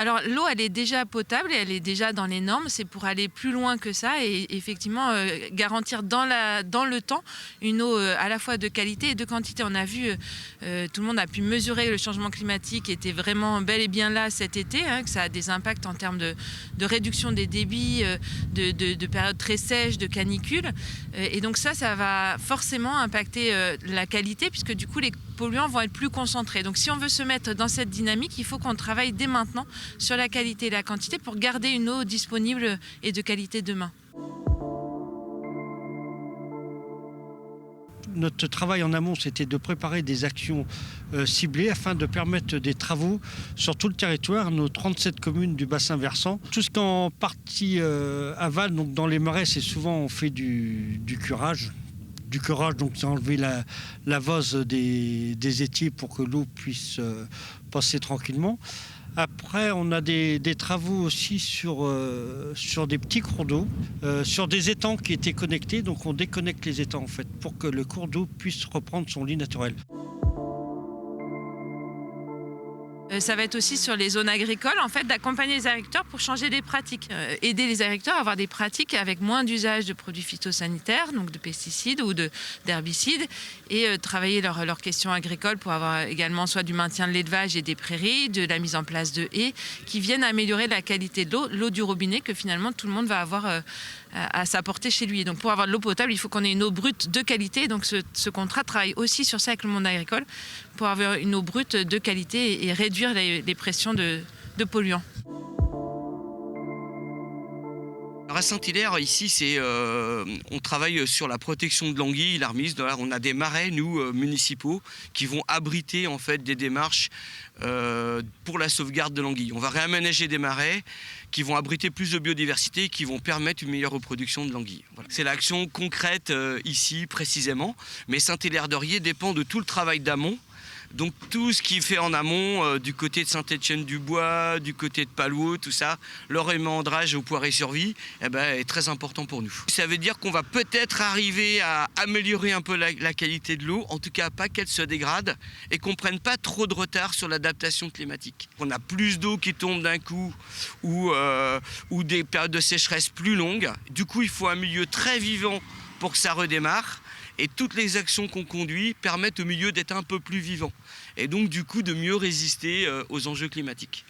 Alors l'eau, elle est déjà potable et elle est déjà dans les normes. C'est pour aller plus loin que ça et effectivement garantir dans le temps une eau à la fois de qualité et de quantité. On a vu, tout le monde a pu mesurer le changement climatique qui était vraiment bel et bien là cet été, que ça a des impacts en termes de réduction des débits, de périodes très sèches, de canicules. Et donc ça va forcément impacter la qualité puisque du coup les polluants vont être plus concentrés. Donc si on veut se mettre dans cette dynamique, il faut qu'on travaille dès maintenant sur la qualité et la quantité pour garder une eau disponible et de qualité demain. Notre travail en amont, c'était de préparer des actions ciblées afin de permettre des travaux sur tout le territoire, nos 37 communes du bassin versant. Tout ce qu'en partie aval, donc dans les marais, c'est souvent on fait du curage. Du curage, donc c'est enlever la vase des étiers pour que l'eau puisse passer tranquillement. Après, on a des travaux aussi sur des petits cours d'eau, sur des étangs qui étaient connectés. Donc on déconnecte les étangs en fait pour que le cours d'eau puisse reprendre son lit naturel. Ça va être aussi sur les zones agricoles, en fait, d'accompagner les agriculteurs pour changer des pratiques. Aider les agriculteurs à avoir des pratiques avec moins d'usage de produits phytosanitaires, donc de pesticides ou d'herbicides, et travailler leurs questions agricoles pour avoir également soit du maintien de l'élevage et des prairies, de la mise en place de haies, qui viennent améliorer la qualité de l'eau du robinet que finalement tout le monde va avoir à sa portée chez lui. Et donc pour avoir de l'eau potable, il faut qu'on ait une eau brute de qualité. Donc ce contrat travaille aussi sur ça avec le monde agricole pour avoir une eau brute de qualité et réduire les pressions de polluants. À Saint-Hilaire, ici, on travaille sur la protection de l'anguille, l'armise. On a des marais, nous, municipaux, qui vont abriter en fait des démarches pour la sauvegarde de l'anguille. On va réaménager des marais qui vont abriter plus de biodiversité et qui vont permettre une meilleure reproduction de l'anguille. Voilà. C'est l'action concrète ici, précisément. Mais Saint-Hilaire-d'Oriez dépend de tout le travail d'amont. Donc tout ce qui est fait en amont, du côté de Saint-Étienne-du-Bois, du côté de Palouot, tout ça, leur émandrage au Poiré-sur-Vie, est très important pour nous. Ça veut dire qu'on va peut-être arriver à améliorer un peu la qualité de l'eau, en tout cas pas qu'elle se dégrade, et qu'on ne prenne pas trop de retard sur l'adaptation climatique. On a plus d'eau qui tombe d'un coup, ou des périodes de sécheresse plus longues. Du coup, il faut un milieu très vivant pour que ça redémarre. Et toutes les actions qu'on conduit permettent au milieu d'être un peu plus vivant. Et donc, du coup, de mieux résister aux enjeux climatiques.